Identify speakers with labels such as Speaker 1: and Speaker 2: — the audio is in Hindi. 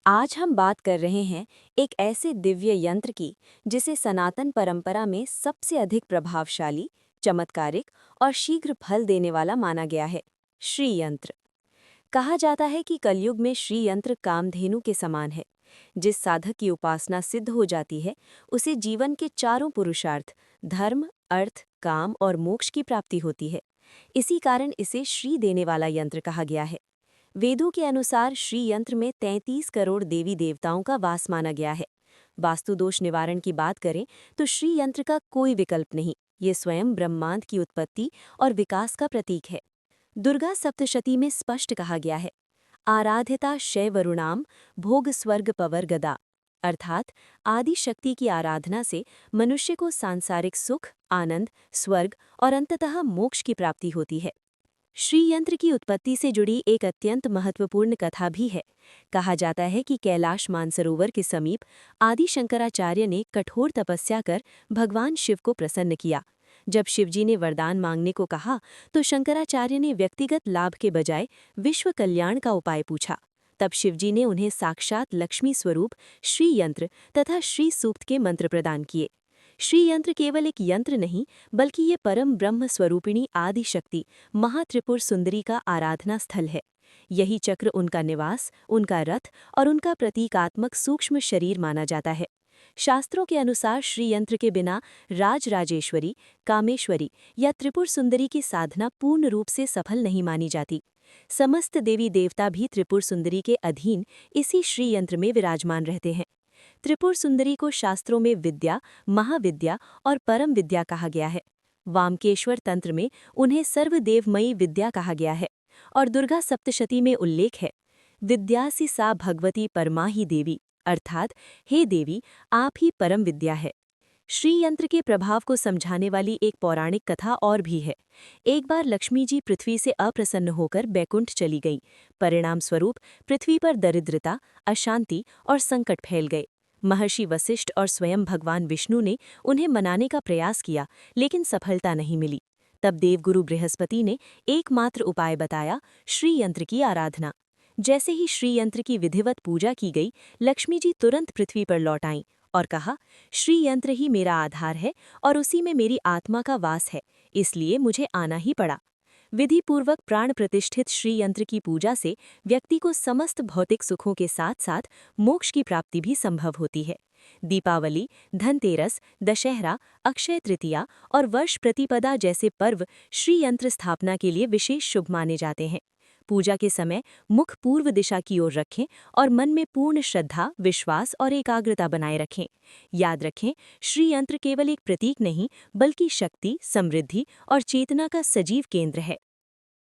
Speaker 1: आज हम बात कर रहे हैं एक ऐसे दिव्य यंत्र की जिसे सनातन परंपरा में सबसे अधिक प्रभावशाली, चमत्कारिक और शीघ्र फल देने वाला माना गया है, श्री यंत्र। कहा जाता है कि कलयुग में श्री यंत्र कामधेनु के समान है। जिस साधक की उपासना सिद्ध हो जाती है, उसे जीवन के चारों पुरुषार्थ धर्म, अर्थ, काम और मोक्ष की प्राप्ति होती है। इसी कारण इसे श्री देने वाला यंत्र कहा गया है। वेदों के अनुसार श्री यंत्र में 33 करोड़ देवी देवताओं का वास माना गया है। वास्तु दोष निवारण की बात करें तो श्री यंत्र का कोई विकल्प नहीं। ये स्वयं ब्रह्मांड की उत्पत्ति और विकास का प्रतीक है। दुर्गा सप्तशती में स्पष्ट कहा गया है, आराध्यता शैवरुणाम भोग स्वर्ग पवर गदा, अर्थात आदि शक्ति की आराधना से मनुष्य को सांसारिक सुख, आनंद, स्वर्ग और अंततः मोक्ष की प्राप्ति होती है। श्री यंत्र की उत्पत्ति से जुड़ी एक अत्यंत महत्वपूर्ण कथा भी है। कहा जाता है कि कैलाश मानसरोवर के समीप आदि शंकराचार्य ने कठोर तपस्या कर भगवान शिव को प्रसन्न किया। जब शिवजी ने वरदान मांगने को कहा तो शंकराचार्य ने व्यक्तिगत लाभ के बजाय विश्व कल्याण का उपाय पूछा। तब शिवजी ने उन्हें साक्षात लक्ष्मी स्वरूप श्री यंत्र तथा श्री सूक्त के मंत्र प्रदान किए। श्री यंत्र केवल एक यंत्र नहीं, बल्कि ये परम ब्रह्म स्वरूपिणी आदि शक्ति महात्रिपुर सुंदरी का आराधना स्थल है। यही चक्र उनका निवास, उनका रथ और उनका प्रतीकात्मक सूक्ष्म शरीर माना जाता है। शास्त्रों के अनुसार श्री यंत्र के बिना राजराजेश्वरी, कामेश्वरी या त्रिपुर सुंदरी की साधना पूर्ण रूप से सफल नहीं मानी जाती। समस्त देवी देवता भी त्रिपुर सुंदरी के अधीन इसी श्री यंत्र में विराजमान रहते हैं। त्रिपुर सुंदरी को शास्त्रों में विद्या, महाविद्या और परम विद्या कहा गया है। वामकेश्वर तंत्र में उन्हें सर्वदेवमयी विद्या कहा गया है और दुर्गा सप्तशती में उल्लेख है, विद्यासी सा भगवती परमा ही देवी, अर्थात हे देवी, आप ही परम विद्या है। श्री यंत्र के प्रभाव को समझाने वाली एक पौराणिक कथा और भी है। एक बार लक्ष्मी जी पृथ्वी से अप्रसन्न होकर बैकुंठ चली गईं। परिणाम स्वरूप पृथ्वी पर दरिद्रता, अशांति और संकट फैल गए। महर्षि वशिष्ठ और स्वयं भगवान विष्णु ने उन्हें मनाने का प्रयास किया, लेकिन सफलता नहीं मिली। तब देवगुरु बृहस्पति ने एकमात्र उपाय बताया, श्री यंत्र की आराधना। जैसे ही श्री यंत्र की विधिवत पूजा की गई, लक्ष्मी जी तुरंत पृथ्वी पर लौट आईं और कहा, श्री यंत्र ही मेरा आधार है और उसी में मेरी आत्मा का वास है, इसलिए मुझे आना ही पड़ा। विधिपूर्वक प्राण प्रतिष्ठित श्री यंत्र की पूजा से व्यक्ति को समस्त भौतिक सुखों के साथ साथ मोक्ष की प्राप्ति भी संभव होती है। दीपावली, धनतेरस, दशहरा, अक्षय तृतीया और वर्ष प्रतिपदा जैसे पर्व श्री यंत्र स्थापना के लिए विशेष शुभ माने जाते हैं। पूजा के समय मुख पूर्व दिशा की ओर रखें और मन में पूर्ण श्रद्धा, विश्वास और एकाग्रता बनाए रखें। याद रखें, श्री यंत्र केवल एक प्रतीक नहीं, बल्कि शक्ति, समृद्धि और चेतना का सजीव केंद्र है।